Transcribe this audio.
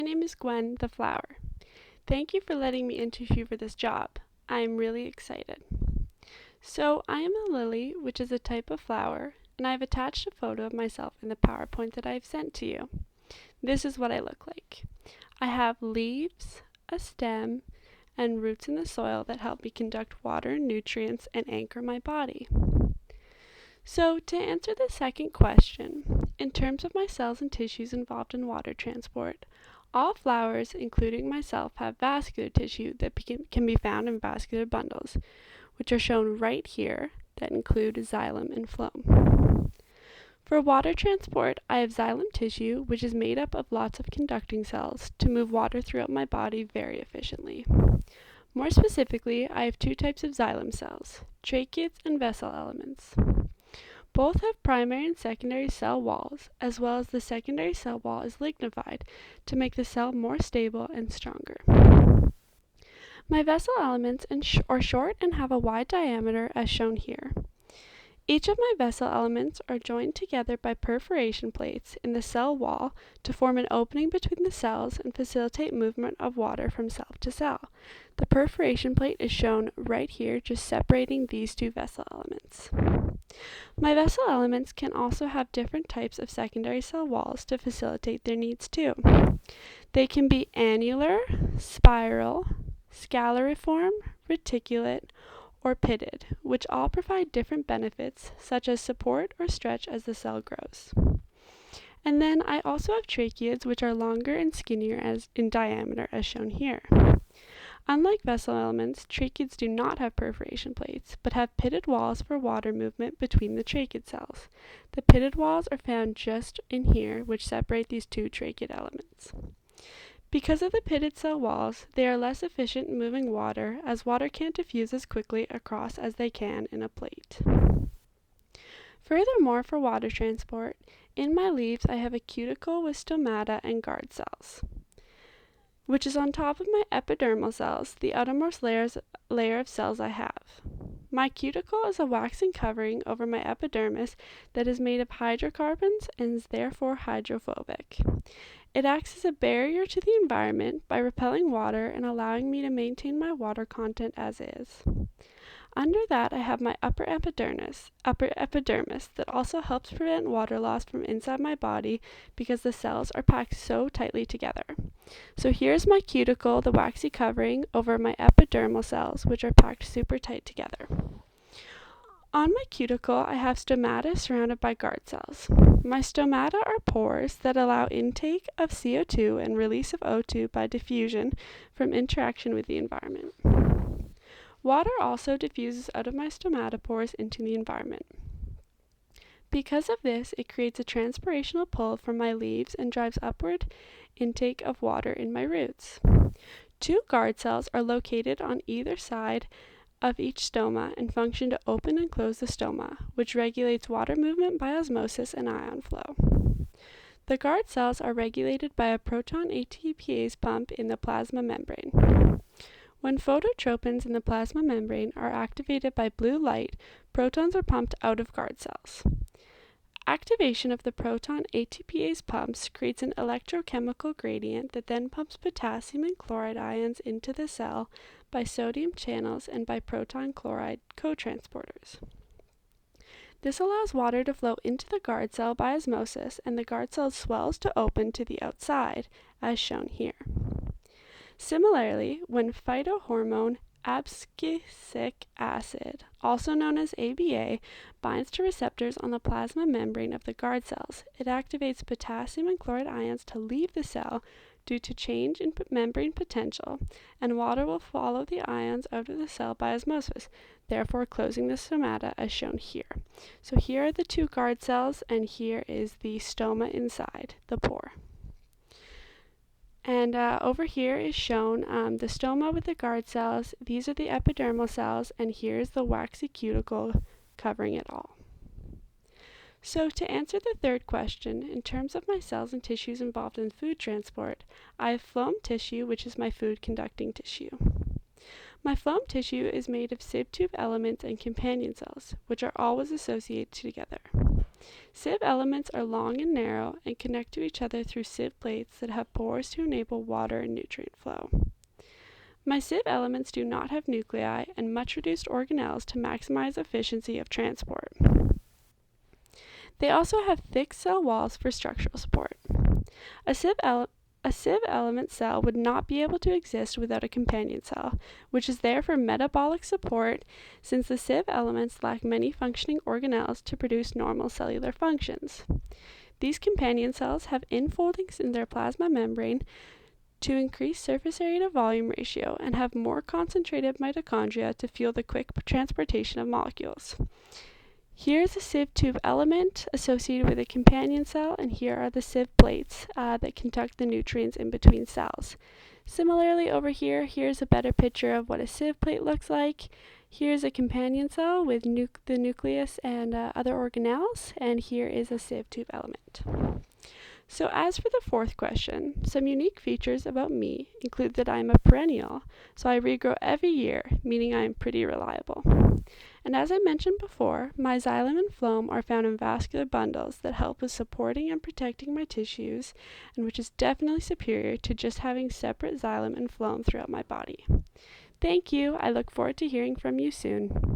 My name is Gwen the flower. Thank you for letting me interview for this job. I am really excited. So, I am a lily, which is a type of flower, and I have attached a photo of myself in the PowerPoint that I have sent to you. This is what I look like. I have leaves, a stem, and roots in the soil that help me conduct water and nutrients and anchor my body. So, to answer the second question, in terms of my cells and tissues involved in water transport, all flowers, including myself, have vascular tissue that can be found in vascular bundles, which are shown right here, that include xylem and phloem. For water transport, I have xylem tissue, which is made up of lots of conducting cells to move water throughout my body very efficiently. More specifically, I have two types of xylem cells, tracheids and vessel elements. Both have primary and secondary cell walls, as well as the secondary cell wall is lignified to make the cell more stable and stronger. My vessel elements are short and have a wide diameter as shown here. Each of my vessel elements are joined together by perforation plates in the cell wall to form an opening between the cells and facilitate movement of water from cell to cell. The perforation plate is shown right here, just separating these two vessel elements. My vessel elements can also have different types of secondary cell walls to facilitate their needs too. They can be annular, spiral, scalariform, reticulate, or pitted, which all provide different benefits, such as support or stretch as the cell grows. And then I also have tracheids, which are longer and skinnier in diameter, as shown here. Unlike vessel elements, tracheids do not have perforation plates, but have pitted walls for water movement between the tracheid cells. The pitted walls are found just in here, which separate these two tracheid elements. Because of the pitted cell walls, they are less efficient in moving water, as water can't diffuse as quickly across as they can in a plate. Furthermore, for water transport, in my leaves I have a cuticle with stomata and guard cells, which is on top of my epidermal cells, the outermost layer of cells I have. My cuticle is a waxen covering over my epidermis that is made of hydrocarbons and is therefore hydrophobic. It acts as a barrier to the environment by repelling water and allowing me to maintain my water content as is. Under that, I have my upper epidermis that also helps prevent water loss from inside my body because the cells are packed so tightly together. So here's my cuticle, the waxy covering, over my epidermal cells, which are packed super tight together. On my cuticle, I have stomata surrounded by guard cells. My stomata are pores that allow intake of CO2 and release of O2 by diffusion from interaction with the environment. Water also diffuses out of my stomata pores into the environment. Because of this, it creates a transpirational pull from my leaves and drives upward intake of water in my roots. Two guard cells are located on either side of each stoma and function to open and close the stoma, which regulates water movement by osmosis and ion flow. The guard cells are regulated by a proton ATPase pump in the plasma membrane. When phototropins in the plasma membrane are activated by blue light, protons are pumped out of guard cells. Activation of the proton ATPase pumps creates an electrochemical gradient that then pumps potassium and chloride ions into the cell by sodium channels and by proton chloride cotransporters. This allows water to flow into the guard cell by osmosis, and the guard cell swells to open to the outside, as shown here. Similarly, when phytohormone abscisic acid, also known as ABA, binds to receptors on the plasma membrane of the guard cells, it activates potassium and chloride ions to leave the cell due to change in membrane potential, and water will follow the ions out of the cell by osmosis, therefore closing the stomata as shown here. So here are the two guard cells, and here is the stoma inside, the pore. And over here is shown the stoma with the guard cells. These are the epidermal cells, and here's the waxy cuticle covering it all. So to answer the third question, in terms of my cells and tissues involved in food transport, I have phloem tissue, which is my food conducting tissue. My phloem tissue is made of sib tube elements and companion cells, which are always associated together. Sieve elements are long and narrow and connect to each other through sieve plates that have pores to enable water and nutrient flow. My sieve elements do not have nuclei and much reduced organelles to maximize efficiency of transport. They also have thick cell walls for structural support. A sieve element cell would not be able to exist without a companion cell, which is there for metabolic support since the sieve elements lack many functioning organelles to produce normal cellular functions. These companion cells have infoldings in their plasma membrane to increase surface area to volume ratio and have more concentrated mitochondria to fuel the quick transportation of molecules. Here is a sieve tube element associated with a companion cell, and here are the sieve plates that conduct the nutrients in between cells. Similarly, over here, here's a better picture of what a sieve plate looks like. Here's a companion cell with the nucleus and other organelles, and here is a sieve tube element. So as for the fourth question, some unique features about me include that I am a perennial, so I regrow every year, meaning I am pretty reliable. And as I mentioned before, my xylem and phloem are found in vascular bundles that help with supporting and protecting my tissues, and which is definitely superior to just having separate xylem and phloem throughout my body. Thank you. I look forward to hearing from you soon.